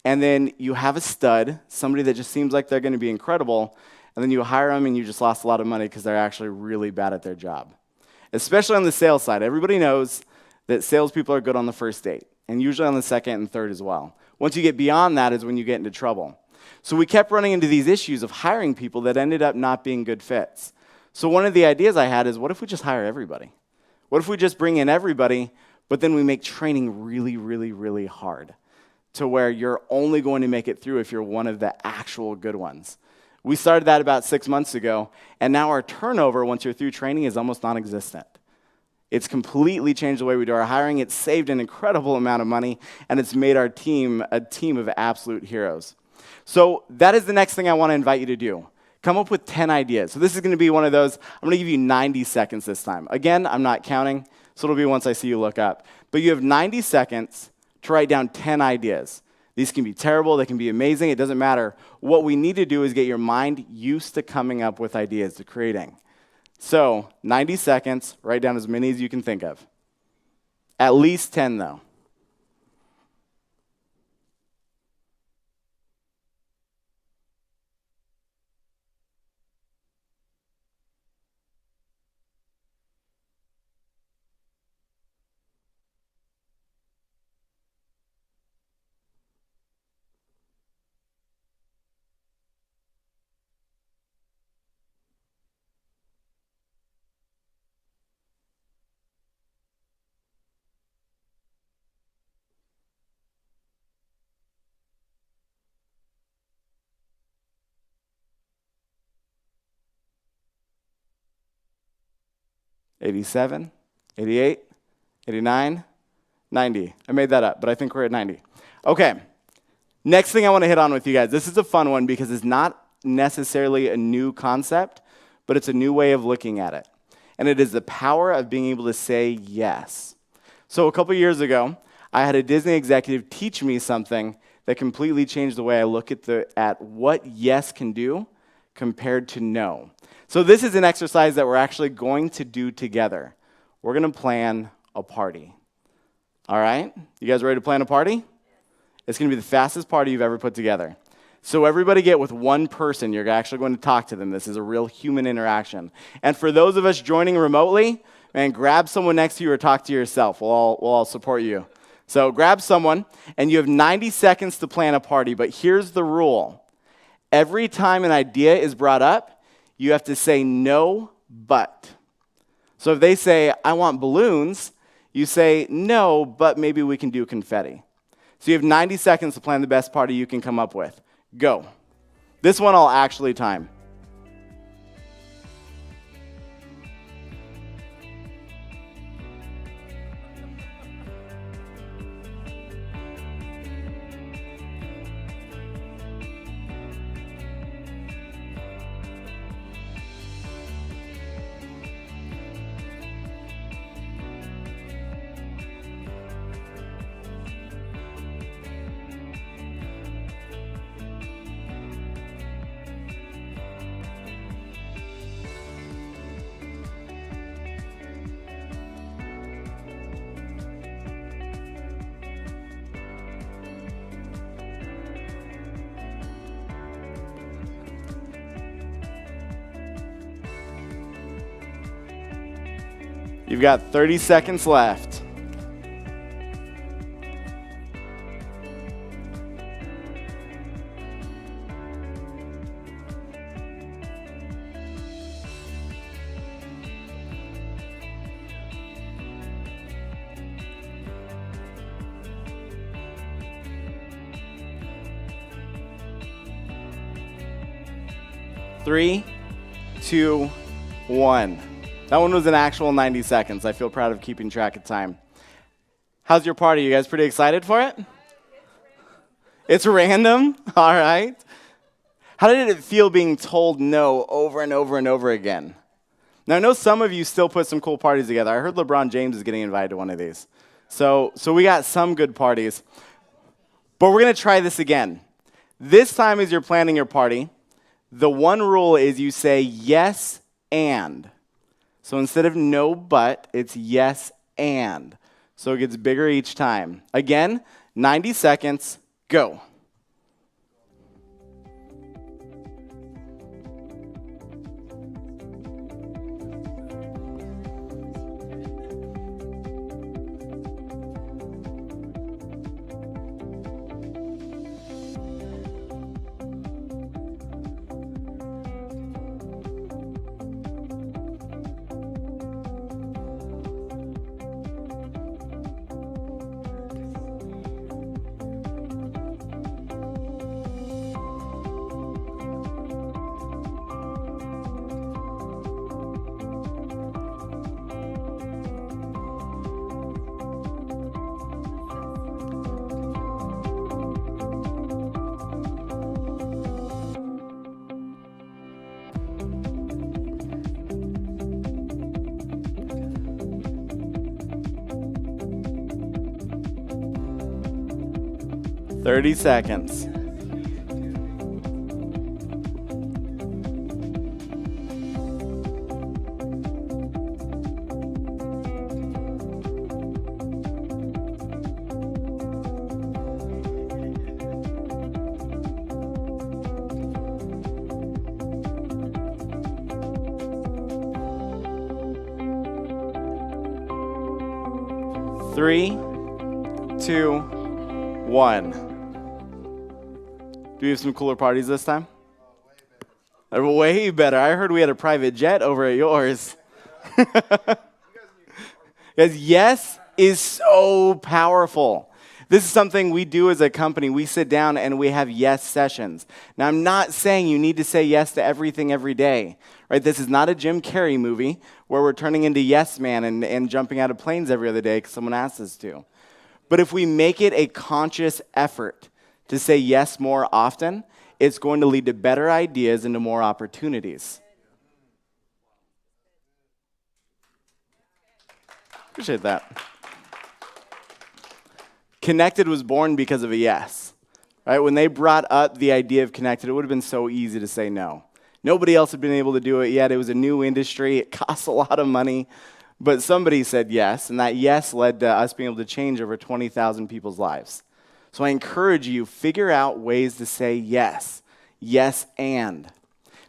and then you have a stud, somebody that just seems like they're going to be incredible, and then you hire them and you just lost a lot of money because they're actually really bad at their job. Especially on the sales side. Everybody knows that salespeople are good on the first date, and usually on the second and third as well. Once you get beyond that is when you get into trouble. So we kept running into these issues of hiring people that ended up not being good fits. So one of the ideas I had is, what if we just hire everybody? What if we just bring in everybody, but then we make training really, really, really hard to where you're only going to make it through if you're one of the actual good ones? We started that about 6 months ago, and now our turnover once you're through training is almost non-existent. It's completely changed the way we do our hiring. It's saved an incredible amount of money, and it's made our team a team of absolute heroes. So that is the next thing I want to invite you to do. Come up with 10 ideas. So this is going to be one of those. I'm going to give you 90 seconds this time. Again, I'm not counting, so it'll be once I see you look up. But you have 90 seconds to write down 10 ideas. These can be terrible. They can be amazing. It doesn't matter. What we need to do is get your mind used to coming up with ideas, to creating. So 90 seconds, write down as many as you can think of. At least 10, though. $87, $88, $89, $90. I made that up, but I think we're at 90. Okay, next thing I want to hit on with you guys. This is a fun one because it's not necessarily a new concept, but it's a new way of looking at it. And it is the power of being able to say yes. So a couple years ago, I had a Disney executive teach me something that completely changed the way I look at what yes can do compared to no. So this is an exercise that we're actually going to do together. We're going to plan a party. All right? You guys ready to plan a party? It's going to be the fastest party you've ever put together. So everybody get with one person. You're actually going to talk to them. This is a real human interaction. And for those of us joining remotely, man, grab someone next to you or talk to yourself. We'll all support you. So grab someone, and you have 90 seconds to plan a party. But here's the rule. Every time an idea is brought up, you have to say no, but. So if they say, I want balloons, you say, no, but maybe we can do confetti. So you have 90 seconds to plan the best party you can come up with. Go. This one I'll actually time. You've got 30 seconds left. Three, two, one. That one was an actual 90 seconds. I feel proud of keeping track of time. How's your party? You guys pretty excited for it? It's random? All right. How did it feel being told no over and over and over again? Now, I know some of you still put some cool parties together. I heard LeBron James is getting invited to one of these. So we got some good parties. But we're going to try this again. This time as you're planning your party, the one rule is you say yes and. So instead of no but, it's yes and. So it gets bigger each time. Again, 90 seconds, go. Thirty seconds. Three, two, one. Do we have some cooler parties this time? Way better. I heard we had a private jet over at yours. Because yes is so powerful. This is something we do as a company. We sit down and we have yes sessions. Now, I'm not saying you need to say yes to everything every day. Right? This is not a Jim Carrey movie where we're turning into yes man and jumping out of planes every other day because someone asks us to. But if we make it a conscious effort to say yes more often, it's going to lead to better ideas and to more opportunities. Appreciate that. Connected was born because of a yes. right? When they brought up the idea of connected, it would have been so easy to say no. Nobody else had been able to do it yet. It was a new industry. It costs a lot of money. But somebody said yes, and that yes led to us being able to change over 20,000 people's lives. So I encourage you, figure out ways to say yes. Yes, and.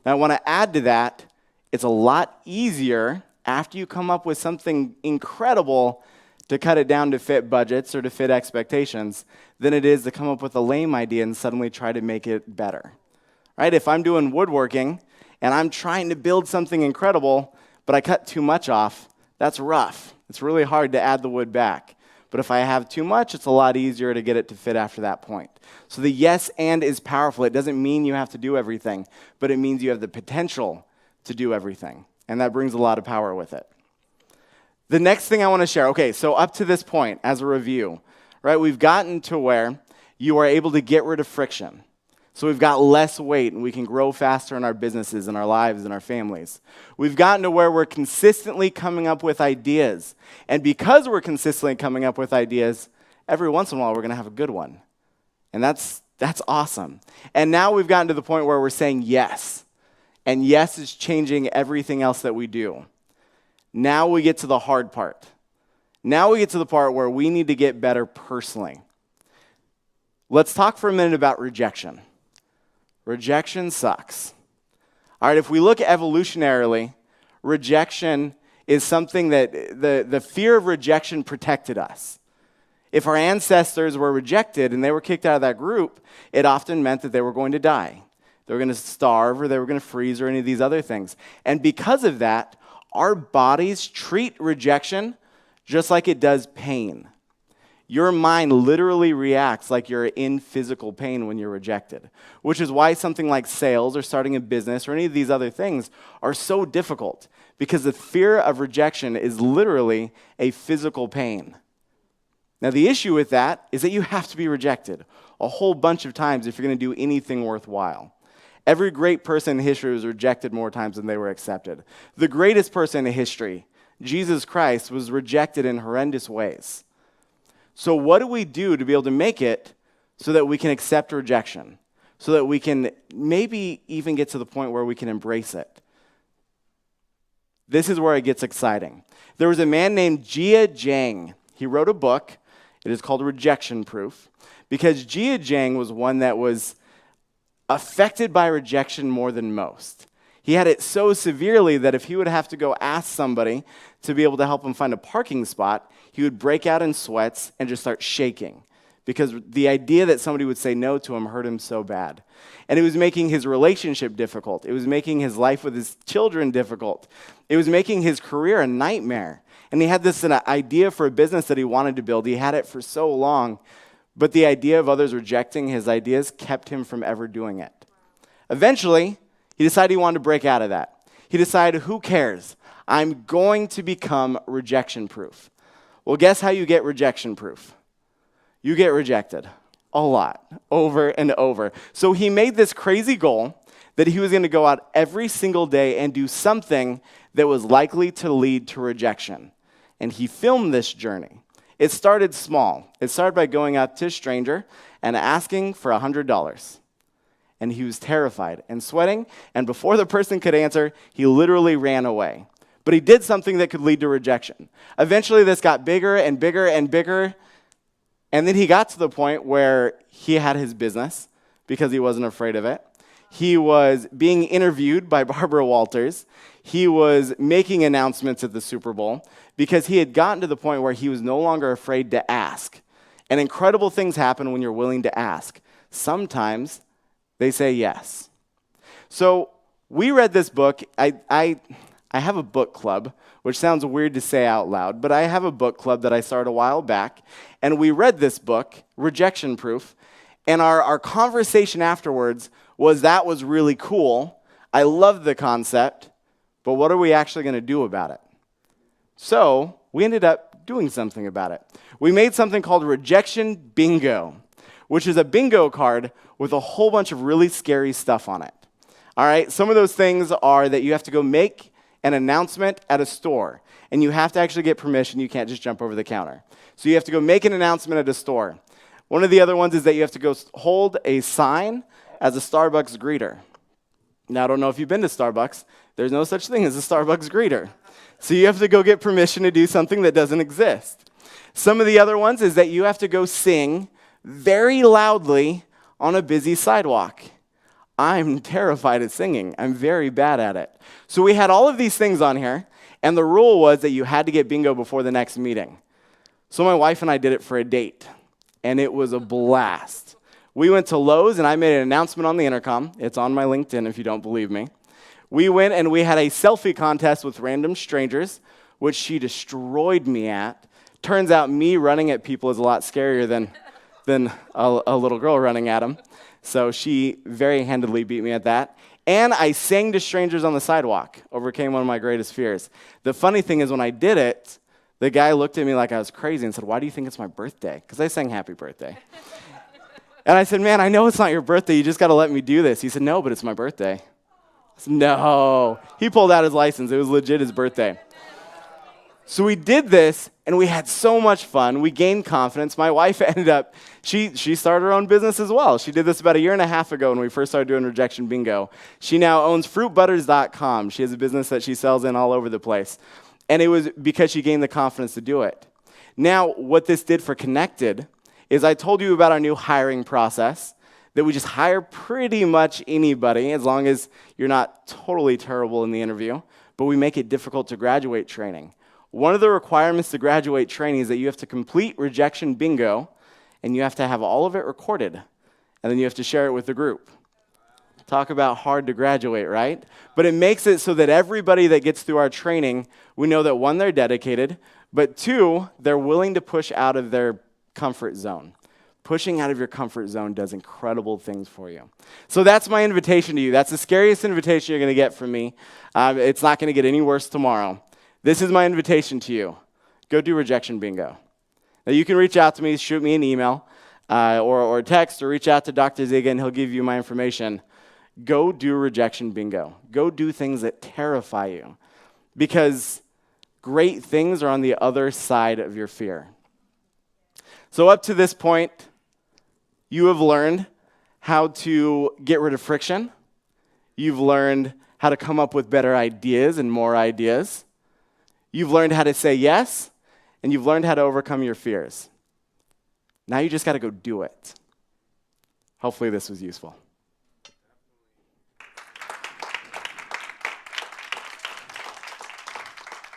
Now I want to add to that, it's a lot easier after you come up with something incredible to cut it down to fit budgets or to fit expectations than it is to come up with a lame idea and suddenly try to make it better. Right? If I'm doing woodworking and I'm trying to build something incredible, but I cut too much off, that's rough. It's really hard to add the wood back. But if I have too much, it's a lot easier to get it to fit after that point. So the yes and is powerful. It doesn't mean you have to do everything, but it means you have the potential to do everything. And that brings a lot of power with it. The next thing I want to share, okay, so up to this point, as a review, right, we've gotten to where you are able to get rid of friction. So we've got less weight, and we can grow faster in our businesses, in our lives, in our families. We've gotten to where we're consistently coming up with ideas. And because we're consistently coming up with ideas, every once in a while we're going to have a good one. And that's awesome. And now we've gotten to the point where we're saying yes. And yes is changing everything else that we do. Now we get to the hard part. Now we get to the part where we need to get better personally. Let's talk for a minute about rejection. Rejection sucks. All right, if we look evolutionarily, rejection is something that the fear of rejection protected us. If our ancestors were rejected and they were kicked out of that group, it often meant that they were going to die. They were going to starve or they were going to freeze or any of these other things. And because of that, our bodies treat rejection just like it does pain. Your mind literally reacts like you're in physical pain when you're rejected, which is why something like sales or starting a business or any of these other things are so difficult, because the fear of rejection is literally a physical pain. Now, the issue with that is that you have to be rejected a whole bunch of times if you're going to do anything worthwhile. Every great person in history was rejected more times than they were accepted. The greatest person in history, Jesus Christ, was rejected in horrendous ways. So what do we do to be able to make it so that we can accept rejection, so that we can maybe even get to the point where we can embrace it? This is where it gets exciting. There was a man named Jia Jiang. He wrote a book. It is called Rejection Proof, because Jia Jiang was one that was affected by rejection more than most. He had it so severely that if he would have to go ask somebody to be able to help him find a parking spot, he would break out in sweats and just start shaking, because the idea that somebody would say no to him hurt him so bad. And it was making his relationship difficult. It was making his life with his children difficult. It was making his career a nightmare. And he had this idea for a business that he wanted to build. He had it for so long, but the idea of others rejecting his ideas kept him from ever doing it. Eventually, he decided he wanted to break out of that. He decided, who cares? I'm going to become rejection-proof. Well, guess how you get rejection-proof? You get rejected a lot, over and over. So he made this crazy goal that he was going to go out every single day and do something that was likely to lead to rejection. And he filmed this journey. It started small. It started by going up to a stranger and asking for $100. And he was terrified and sweating, and before the person could answer, he literally ran away. But he did something that could lead to rejection. Eventually, this got bigger and bigger and bigger, and then he got to the point where he had his business because he wasn't afraid of it. He was being interviewed by Barbara Walters. He was making announcements at the Super Bowl because he had gotten to the point where he was no longer afraid to ask. And incredible things happen when you're willing to ask. Sometimes they say yes. So we read this book. I have a book club, which sounds weird to say out loud, but I have a book club that I started a while back, and we read this book, Rejection Proof, and our conversation afterwards was that was really cool. I loved the concept, but what are we actually going to do about it? So we ended up doing something about it. We made something called Rejection Bingo, which is a bingo card with a whole bunch of really scary stuff on it. All right, some of those things are that you have to go make an announcement at a store, and you have to actually get permission. You can't just jump over the counter. So you have to go make an announcement at a store. One of the other ones is that you have to go hold a sign as a Starbucks greeter. Now, I don't know if you've been to Starbucks. There's no such thing as a Starbucks greeter. So you have to go get permission to do something that doesn't exist. Some of the other ones is that you have to go sing very loudly on a busy sidewalk. I'm terrified at singing. I'm very bad at it. So we had all of these things on here, and the rule was that you had to get bingo before the next meeting. So my wife and I did it for a date, and it was a blast. We went to Lowe's, and I made an announcement on the intercom. It's on my LinkedIn if you don't believe me. We went and we had a selfie contest with random strangers, which she destroyed me at. Turns out me running at people is a lot scarier than a little girl running at them. So she very handedly beat me at that. And I sang to strangers on the sidewalk, overcame one of my greatest fears. The funny thing is when I did it, the guy looked at me like I was crazy and said, "Why do you think it's my birthday?" Because I sang happy birthday. And I said, "Man, I know it's not your birthday. You just got to let me do this." He said, "No, but it's my birthday." I said, "No." He pulled out his license. It was legit his birthday. So we did this, and we had so much fun. We gained confidence. My wife ended up, she started her own business as well. She did this about 1.5 years ago when we first started doing Rejection Bingo. She now owns fruitbutters.com. She has a business that she sells in all over the place. And it was because she gained the confidence to do it. Now, what this did for Connected is I told you about our new hiring process, that we just hire pretty much anybody as long as you're not totally terrible in the interview, but we make it difficult to graduate training. One of the requirements to graduate training is that you have to complete Rejection Bingo, and you have to have all of it recorded, and then you have to share it with the group. Talk about hard to graduate, right? But it makes it so that everybody that gets through our training, we know that one, they're dedicated, but two, they're willing to push out of their comfort zone. Pushing out of your comfort zone does incredible things for you. So that's my invitation to you. That's the scariest invitation you're going to get from me. It's not going to get any worse tomorrow. This is my invitation to you. Go do Rejection Bingo. Now, you can reach out to me, shoot me an email, or text, or reach out to Dr. Ziga, and he'll give you my information. Go do Rejection Bingo. Go do things that terrify you, because great things are on the other side of your fear. So up to this point, you have learned how to get rid of friction. You've learned how to come up with better ideas and more ideas. You've learned how to say yes, and you've learned how to overcome your fears. Now you just got to go do it. Hopefully this was useful.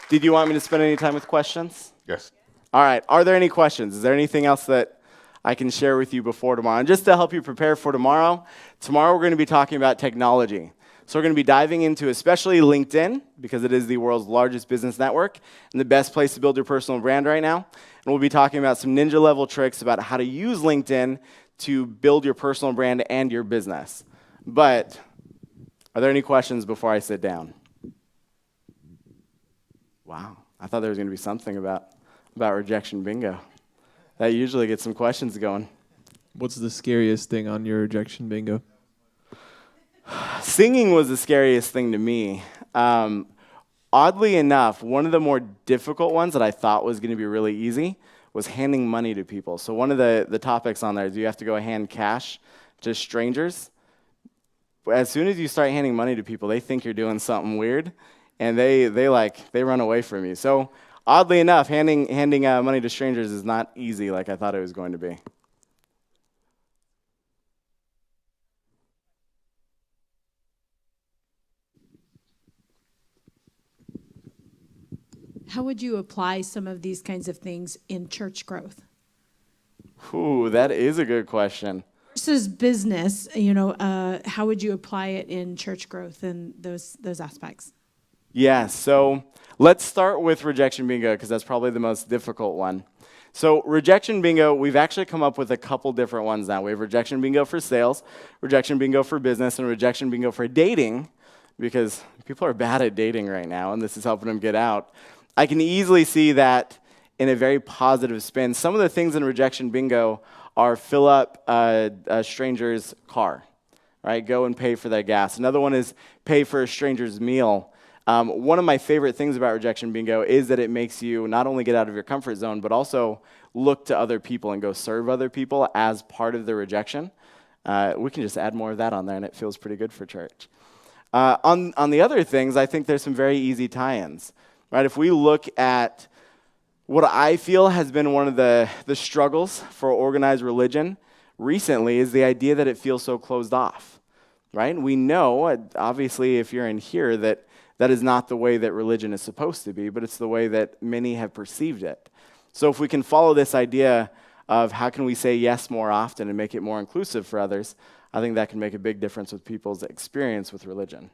Did you want me to spend any time with questions? Yes. All right. Are there any questions? Is there anything else that I can share with you before tomorrow? And just to help you prepare for tomorrow we're going to be talking about technology. So we're going to be diving into especially LinkedIn, because it is the world's largest business network and the best place to build your personal brand right now. And we'll be talking about some ninja-level tricks about how to use LinkedIn to build your personal brand and your business. But are there any questions before I sit down? Wow. I thought there was going to be something about Rejection Bingo. That usually gets some questions going. What's the scariest thing on your Rejection Bingo? Singing was the scariest thing to me. Oddly enough, one of the more difficult ones that I thought was going to be really easy was handing money to people. So one of the topics on there is you have to go hand cash to strangers. As soon as you start handing money to people, they think you're doing something weird, and they run away from you. So oddly enough, handing money to strangers is not easy like I thought it was going to be. How would you apply some of these kinds of things in church growth? Ooh, that is a good question. Versus business, how would you apply it in church growth and those aspects? Yeah, so let's start with Rejection Bingo, because that's probably the most difficult one. So Rejection Bingo, we've actually come up with a couple different ones now. We have Rejection Bingo for sales, Rejection Bingo for business, and Rejection Bingo for dating, because people are bad at dating right now, and this is helping them get out. I can easily see that in a very positive spin. Some of the things in Rejection Bingo are fill up a stranger's car, right? Go and pay for their gas. Another one is pay for a stranger's meal. One of my favorite things about rejection bingo is that it makes you not only get out of your comfort zone, but also look to other people and go serve other people as part of the rejection. We can just add more of that on there, and it feels pretty good for church. On the other things, I think there's some very easy tie-ins. Right? If we look at what I feel has been one of the struggles for organized religion recently is the idea that it feels so closed off. Right? We know, obviously, if you're in here, that is not the way that religion is supposed to be, but it's the way that many have perceived it. So if we can follow this idea of how can we say yes more often and make it more inclusive for others, I think that can make a big difference with people's experience with religion.